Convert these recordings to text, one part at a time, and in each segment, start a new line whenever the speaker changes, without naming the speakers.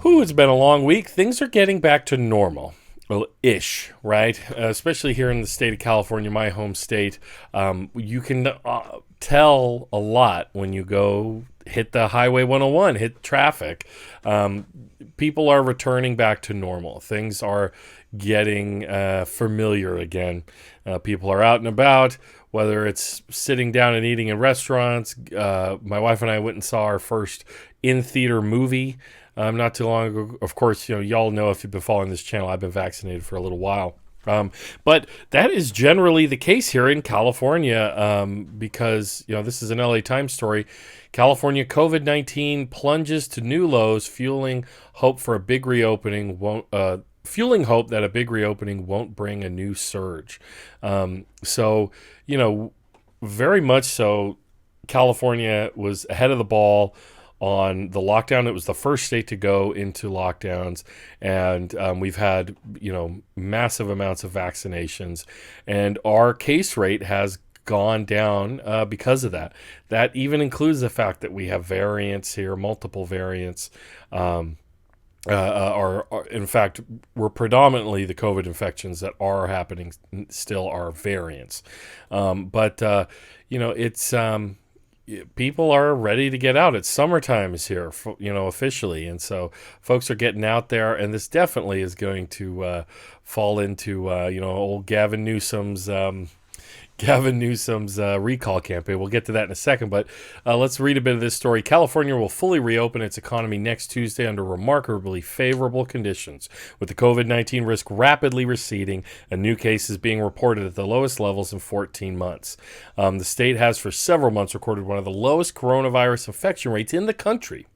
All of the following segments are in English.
It's been a long week. Things are getting back to normal. Well, ish, right? Especially here in the state of California, my home state. You can tell a lot when you go hit the Highway 101, hit traffic. People are returning back to normal. Things are getting familiar again. People are out and about, whether it's sitting down and eating in restaurants. My wife and I went and saw our first in-theater movie not too long ago. Of course, y'all know if you've been following this channel, I've been vaccinated for a little while. But that is generally the case here in California because, this is an LA Times story. California COVID-19 plunges to new lows, fueling hope that a big reopening won't bring a new surge. Very much so, California was ahead of the ball on the lockdown. It was the first state to go into lockdowns, and we've had massive amounts of vaccinations, and our case rate has gone down because of that. That even includes the fact that we have variants here, multiple variants. In fact, we're predominantly the COVID infections that are happening still are variants. It's people are ready to get out. It's summertime is here, officially. And so folks are getting out there, and this definitely is going to fall into, old Gavin Newsom's recall campaign. We'll get to that in a second, but let's read a bit of this story. California will fully reopen its economy next Tuesday under remarkably favorable conditions, with the COVID-19 risk rapidly receding and new cases being reported at the lowest levels in 14 months. The state has for several months recorded one of the lowest coronavirus infection rates in the country,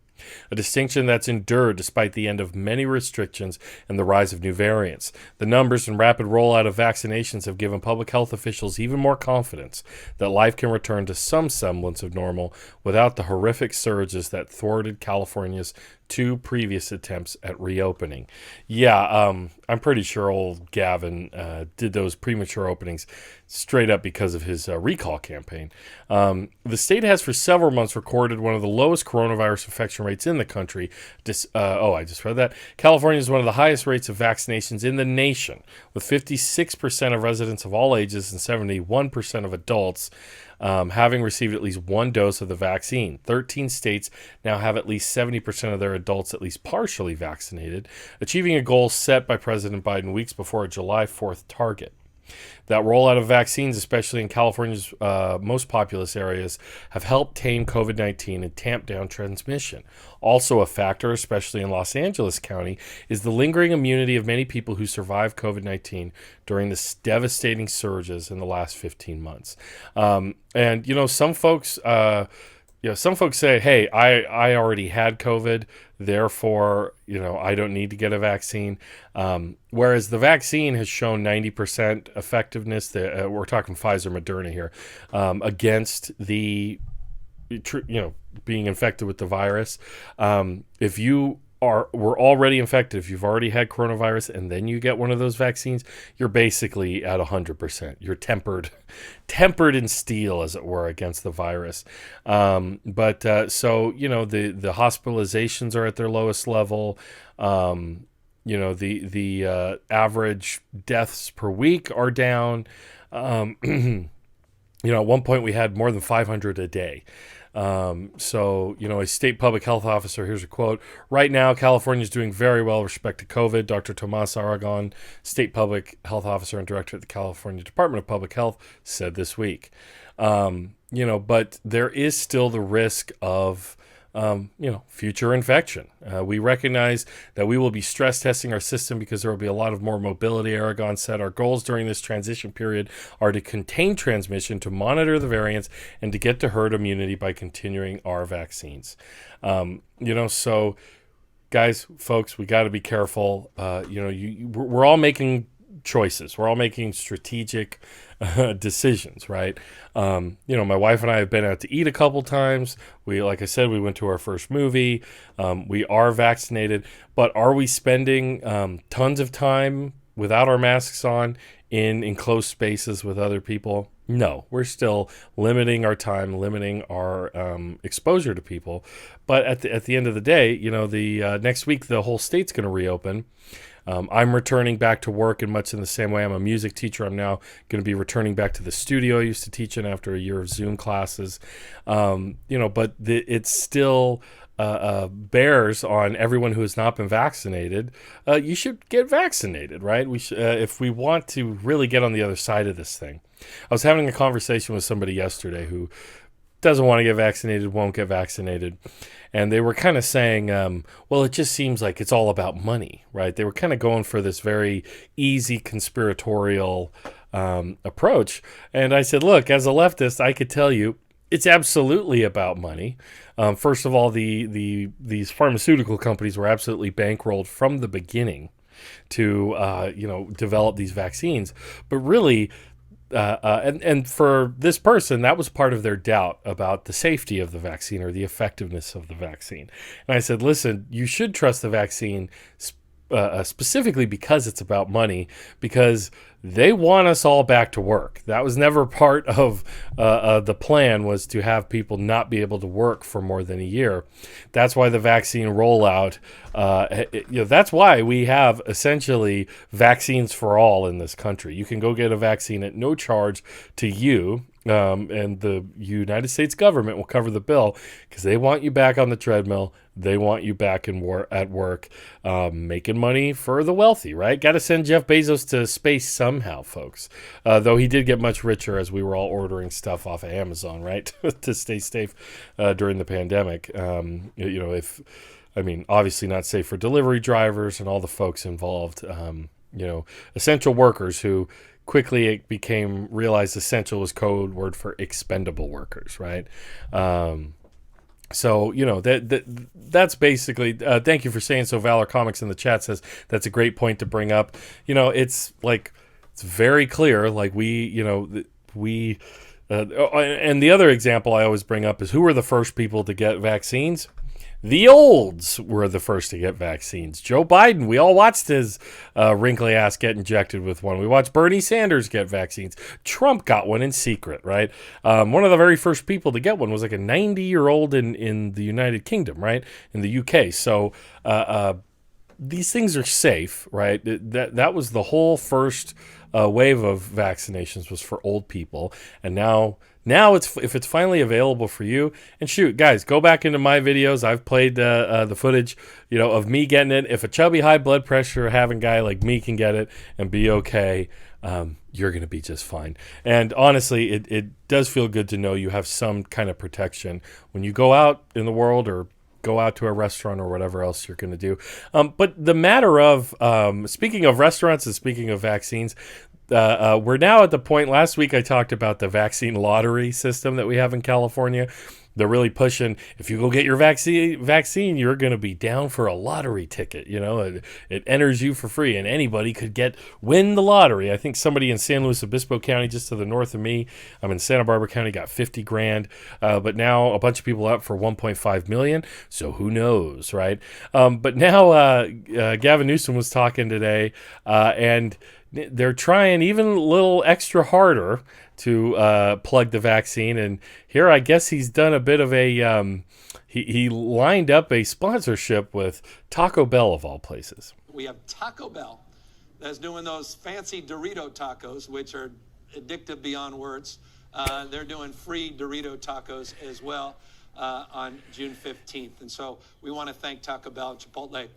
a distinction that's endured despite the end of many restrictions and the rise of new variants. The numbers and rapid rollout of vaccinations have given public health officials even more confidence that life can return to some semblance of normal without the horrific surges that thwarted California's two previous attempts at reopening. I'm pretty sure old Gavin did those premature openings straight up because of his recall campaign. The state has for several months recorded one of the lowest coronavirus infection rates in the country. I just read that. California is one of the highest rates of vaccinations in the nation, with 56% of residents of all ages and 71% of adults having received at least one dose of the vaccine. 13 states now have at least 70% of their adults at least partially vaccinated, achieving a goal set by President Biden weeks before a July 4th target. That rollout of vaccines, especially in California's most populous areas, have helped tame COVID-19 and tamp down transmission. Also a factor, especially in Los Angeles County, is the lingering immunity of many people who survived COVID-19 during the devastating surges in the last 15 months. Some folks... some folks say, hey, I already had COVID, therefore, I don't need to get a vaccine. Whereas the vaccine has shown 90% effectiveness, we're talking Pfizer, Moderna here, against the, being infected with the virus. If you were already infected, if you've already had coronavirus and then you get one of those vaccines, you're basically at 100%. You're tempered in steel, as it were, against the virus. The hospitalizations are at their lowest level. The average deaths per week are down. At one point we had more than 500 a day. A state public health officer, here's a quote: "Right now, California is doing very well with respect to COVID." Dr. Tomas Aragon, state public health officer and director at the California Department of Public Health, said this week. But there is still the risk of future infection. We recognize that we will be stress testing our system because there will be a lot of more mobility. Aragon said, "Our goals during this transition period are to contain transmission, to monitor the variants, and to get to herd immunity by continuing our vaccines." So guys, folks, we got to be careful. We're all making choices. We're all making strategic decisions, right? My wife and I have been out to eat a couple times. Like I said, we went to our first movie. We are vaccinated, but are we spending tons of time without our masks on in enclosed spaces with other people? No, we're still limiting our time, limiting our exposure to people. But at the end of the day, the next week the whole state's going to reopen. I'm returning back to work in much in the same way. I'm a music teacher. I'm now going to be returning back to the studio I used to teach in after a year of Zoom classes. But it's still bears on everyone who has not been vaccinated. You should get vaccinated, right? If we want to really get on the other side of this thing. I was having a conversation with somebody yesterday who doesn't want to get vaccinated, won't get vaccinated. And they were kind of saying, well, it just seems like it's all about money, right? They were kind of going for this very easy conspiratorial approach. And I said, look, as a leftist, I could tell you it's absolutely about money. First of all, these pharmaceutical companies were absolutely bankrolled from the beginning to develop these vaccines. But really, and for this person, that was part of their doubt about the safety of the vaccine or the effectiveness of the vaccine. And I said, listen, you should trust the vaccine specifically because it's about money, because they want us all back to work. That was never part of the plan, was to have people not be able to work for more than a year. That's why the vaccine rollout, that's why we have essentially vaccines for all in this country. You can go get a vaccine at no charge to you. And the United States government will cover the bill because they want you back on the treadmill. They want you back at work, making money for the wealthy, right? Got to send Jeff Bezos to space somehow, folks. Though he did get much richer as we were all ordering stuff off of Amazon, right, to stay safe during the pandemic. Obviously not safe for delivery drivers and all the folks involved. Essential workers who quickly it became realized essential was code word for expendable workers, right? That's basically, thank you for saying so. Valor Comics in the chat says that's a great point to bring up. It's very clear, and the other example I always bring up is who were the first people to get vaccines? The olds were the first to get vaccines. Joe Biden, we all watched his wrinkly ass get injected with one. We watched Bernie Sanders get vaccines. Trump got one in secret, right? One of the very first people to get one was like a 90-year-old in the United Kingdom, right? In the UK. So these things are safe, right? That was the whole first wave of vaccinations was for old people. And now if it's finally available for you, and shoot, guys, go back into my videos. I've played the footage, of me getting it. If a chubby, high blood pressure having guy like me can get it and be okay, you're going to be just fine. And honestly, it does feel good to know you have some kind of protection when you go out in the world or go out to a restaurant or whatever else you're going to do. But the matter of, speaking of restaurants and speaking of vaccines, we're now at the point, last week I talked about the vaccine lottery system that we have in California. They're really pushing, if you go get your vaccine, you're going to be down for a lottery ticket. It enters you for free, and anybody could win the lottery. I think somebody in San Luis Obispo County, just to the north of me, I'm in Santa Barbara County, got $50,000. But now a bunch of people up for $1.5 million. So who knows, right? But now Gavin Newsom was talking today, and they're trying even a little extra harder to plug the vaccine. And here I guess he's done a bit of a, he lined up a sponsorship with Taco Bell of all places.
We have Taco Bell that's doing those fancy Dorito tacos, which are addictive beyond words. They're doing free Dorito tacos as well on June 15th. And so we want to thank Taco Bell and Chipotle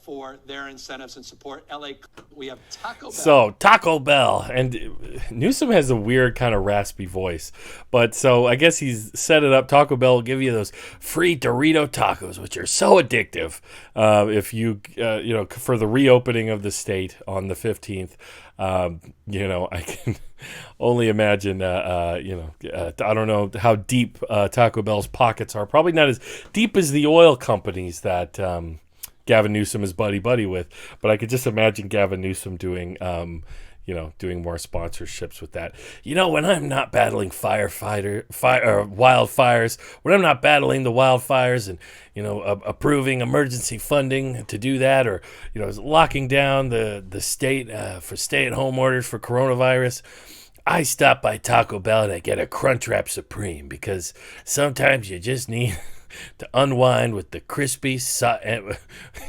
for their incentives and support. LA, we have Taco Bell.
So Taco Bell, and Newsom has a weird kind of raspy voice, but so I guess he's set it up. Taco Bell will give you those free Dorito tacos, which are so addictive. If you, for the reopening of the state on the 15th, I can only imagine, I don't know how deep Taco Bell's pockets are. Probably not as deep as the oil companies that Gavin Newsom is buddy with, but I could just imagine Gavin Newsom doing doing more sponsorships with that. When I'm not battling wildfires, when I'm not battling the wildfires and, approving emergency funding to do that, or, locking down the state for stay-at-home orders for coronavirus, I stop by Taco Bell and I get a Crunchwrap Supreme because sometimes you just need to unwind with the crispy.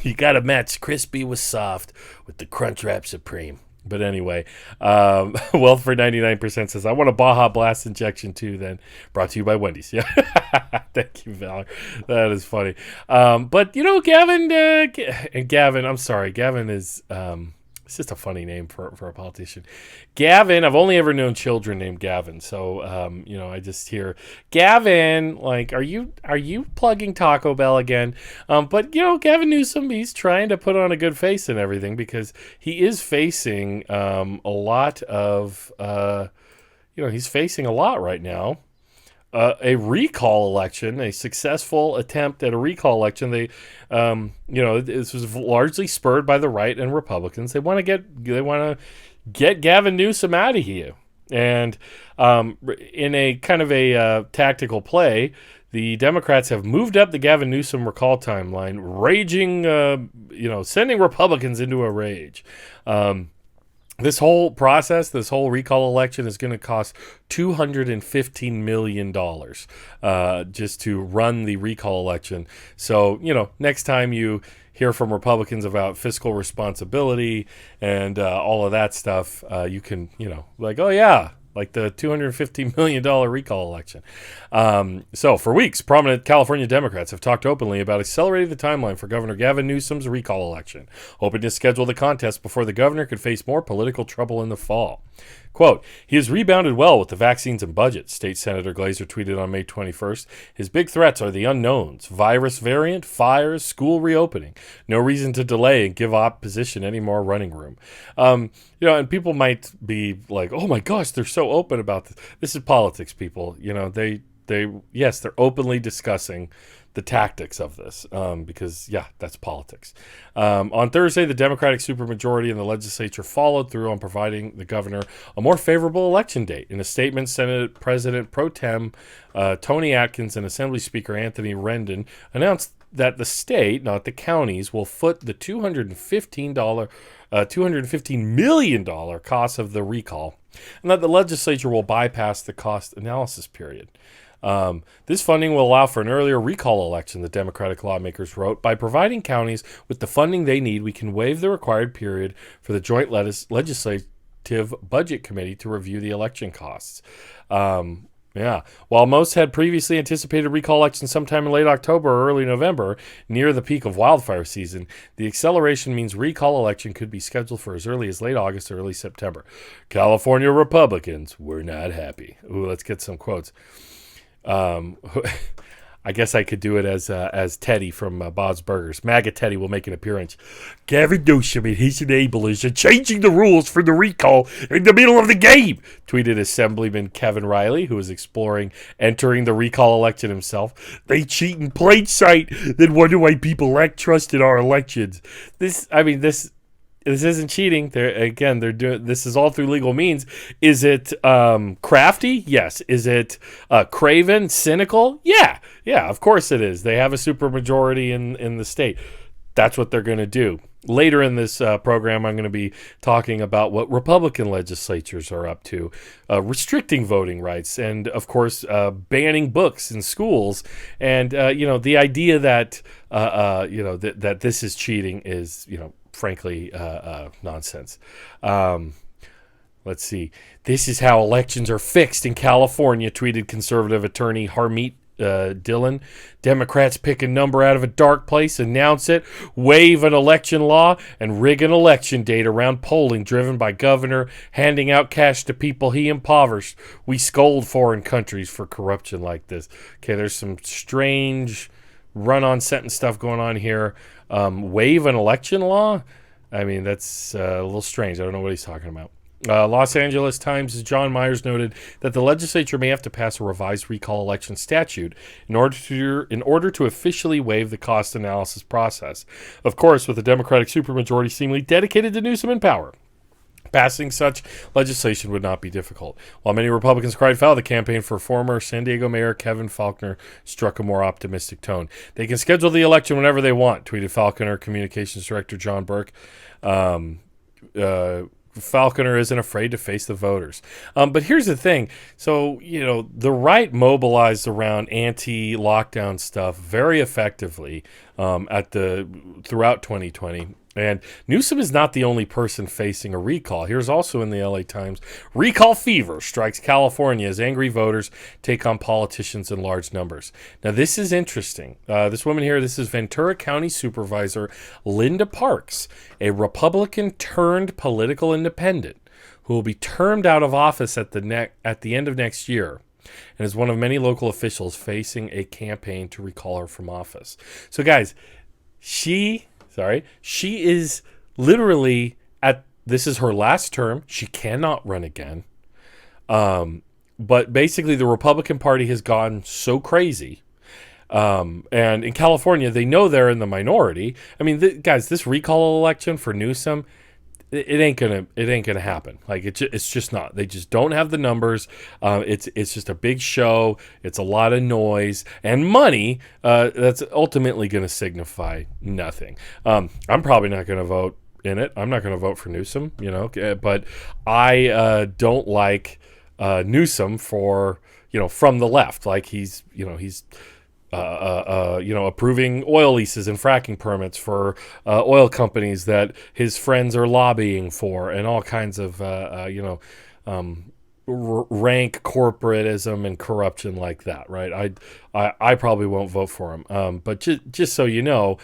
You got to match crispy with soft with the Crunchwrap Supreme. But anyway, Wealth for 99% says, I want a Baja Blast injection too, then. Brought to you by Wendy's. Yeah. Thank you, Valor. That is funny. But, Gavin, I'm sorry, Gavin is... it's just a funny name for a politician. Gavin, I've only ever known children named Gavin. So, I just hear, Gavin, like, are you plugging Taco Bell again? But, Gavin Newsom, he's trying to put on a good face and everything because he is facing a lot of, he's facing a lot right now. A recall election, a successful attempt at a recall election. They, this was largely spurred by the right and Republicans. They want to get Gavin Newsom out of here. And in a kind of a tactical play, the Democrats have moved up the Gavin Newsom recall timeline, raging, sending Republicans into a rage. This whole process, this whole recall election is going to cost $215 million just to run the recall election. So, next time you hear from Republicans about fiscal responsibility and all of that stuff, you can, like, oh, yeah, like the $250 million recall election. So for weeks, prominent California Democrats have talked openly about accelerating the timeline for Governor Gavin Newsom's recall election, hoping to schedule the contest before the governor could face more political trouble in the fall. Quote, he has rebounded well with the vaccines and budget, State Senator Glazer tweeted on May 21st. His big threats are the unknowns, virus variant, fires, school reopening. No reason to delay and give opposition any more running room. And people might be like, oh my gosh, they're so open about this. This is politics, people. They're openly discussing the tactics of this because, that's politics. On Thursday, the Democratic supermajority in the legislature followed through on providing the governor a more favorable election date. In a statement, Senate President Pro Tem Tony Atkins and Assembly Speaker Anthony Rendon announced that the state, not the counties, will foot the $215 million cost of the recall, and that the legislature will bypass the cost analysis period. This funding will allow for an earlier recall election, the Democratic lawmakers wrote. By providing counties with the funding they need, we can waive the required period for the Joint Legislative Budget Committee to review the election costs. While most had previously anticipated recall election sometime in late October or early November, near the peak of wildfire season, the acceleration means recall election could be scheduled for as early as late August or early September. California Republicans were not happy. Ooh, let's get some quotes. I guess I could do it as Teddy from Bob's Burgers. MAGA Teddy will make an appearance. Gavin Newsom and his enablers are changing the rules for the recall in the middle of the game, tweeted Assemblyman Kevin Riley, who is exploring entering the recall election himself. They cheat in plain sight, then wonder why people lack trust in our elections. This isn't cheating. They're doing this is all through legal means. Is it crafty? Yes. Is it craven, cynical? Yeah, of course it is. They have a supermajority in the state. That's what they're going to do. Later in this program, I'm going to be talking about what Republican legislatures are up to, restricting voting rights, and of course, banning books in schools. And the idea that that this is cheating is frankly, nonsense. Let's see. This is how elections are fixed in California, tweeted conservative attorney Harmeet Dillon. Democrats pick a number out of a dark place, announce it, waive an election law, and rig an election date around polling driven by governor handing out cash to people he impoverished. We scold foreign countries for corruption like this. Okay, there's some strange run-on sentence stuff going on here. Waive an election law? I mean, that's a little strange. I don't know what he's talking about. Los Angeles Times' John Myers noted that the legislature may have to pass a revised recall election statute in order to officially waive the cost analysis process. Of course, with the Democratic supermajority seemingly dedicated to Newsom in power, passing such legislation would not be difficult. While many Republicans cried foul, the campaign for former San Diego Mayor Kevin Faulconer struck a more optimistic tone. They can schedule the election whenever they want, tweeted Faulconer Communications Director John Burke. Falconer isn't afraid to face the voters. But here's the thing. So, the right mobilized around anti-lockdown stuff very effectively throughout 2020. And Newsom is not the only person facing a recall. Here's also in the LA Times, recall fever strikes California as angry voters take on politicians in large numbers. Now, this is interesting. This woman here, this is Ventura County Supervisor Linda Parks, a Republican turned political independent who will be termed out of office at the end of next year, and is one of many local officials facing a campaign to recall her from office. So, guys, she is literally this is her last term. She cannot run again. But basically the Republican Party has gone so crazy. And in California, they know they're in the minority. I mean, guys, this recall election for Newsom, it ain't gonna happen. Like it's just not. They just don't have the numbers. It's just a big show. It's a lot of noise and money. That's ultimately going to signify nothing. I'm probably not going to vote in it. I'm not going to vote for Newsom. But I don't like Newsom for from the left. Like he's approving oil leases and fracking permits for oil companies that his friends are lobbying for, and all kinds of rank corporatism and corruption like that. Right? I probably won't vote for him. But just so you know,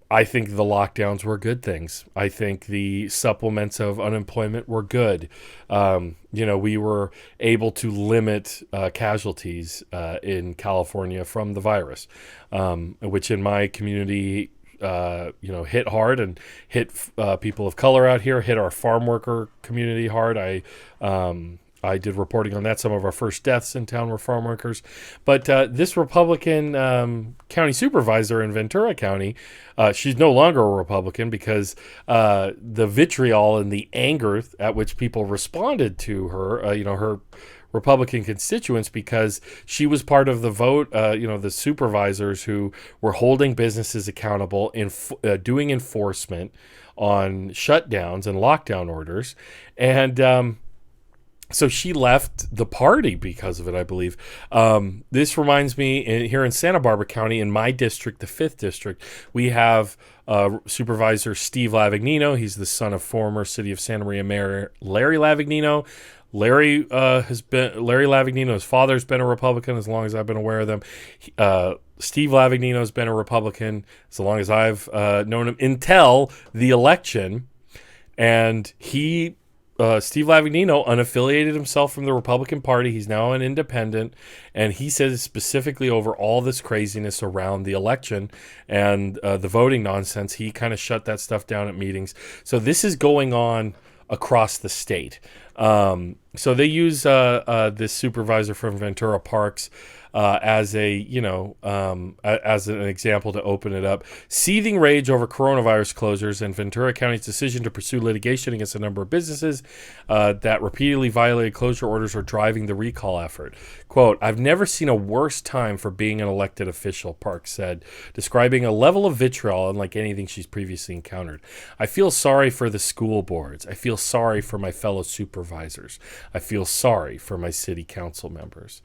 I think the lockdowns were good things. I think the supplements of unemployment were good. We were able to limit casualties in California from the virus, which in my community, hit hard and hit people of color out here, hit our farm worker community hard. I did reporting on that. Some of our first deaths in town were farm workers. But this Republican county supervisor in Ventura County, she's no longer a Republican because the vitriol and the anger at which people responded to her, her Republican constituents, because she was part of the vote, the supervisors who were holding businesses accountable in doing enforcement on shutdowns and lockdown orders. And so she left the party because of it, I believe. This reminds me, here in Santa Barbara County, in my district, the 5th District, we have Supervisor Steve Lavagnino. He's the son of former City of Santa Maria Mayor Larry Lavagnino. Larry Lavagnino, his father's been a Republican as long as I've been aware of them. Steve Lavagnino has been a Republican as long as I've known him until the election. And Steve Lavagnino unaffiliated himself from the Republican Party. He's now an independent, and he says specifically over all this craziness around the election and the voting nonsense, he kind of shut that stuff down at meetings. So this is going on across the state. So they use this supervisor from Ventura Parks as an example to open it up. Seething rage over coronavirus closures and Ventura County's decision to pursue litigation against a number of businesses that repeatedly violated closure orders are driving the recall effort. Quote, "I've never seen a worse time for being an elected official," Parks said, describing a level of vitriol unlike anything she's previously encountered. "I feel sorry for the school boards. I feel sorry for my fellow supervisors. I feel sorry for my city council members."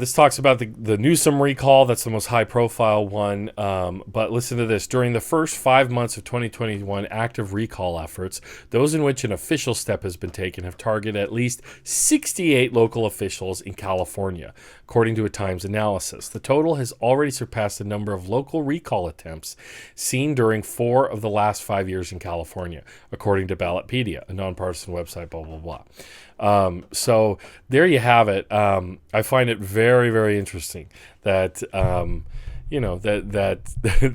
This talks about the Newsom recall. That's the most high-profile one. But listen to this. During the first 5 months of 2021 active recall efforts, those in which an official step has been taken have targeted at least 68 local officials in California, according to a Times analysis. The total has already surpassed the number of local recall attempts seen during 4 of the last 5 years in California, according to Ballotpedia, a nonpartisan website, blah, blah, blah. So there you have it. I find it very, very interesting that, that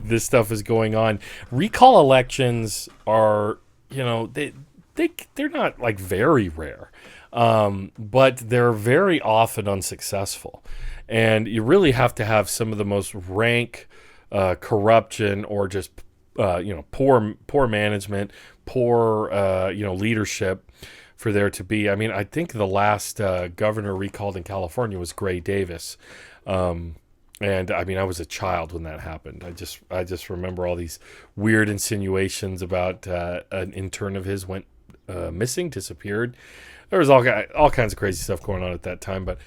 this stuff is going on. Recall elections are, they're not like very rare, but they're very often unsuccessful. And you really have to have some of the most rank corruption or just, poor management, poor, leadership for there to be. I mean, I think the last governor recalled in California was Gray Davis. And I mean, I was a child when that happened. I just remember all these weird insinuations about an intern of his went missing, disappeared. There was all kinds of crazy stuff going on at that time. But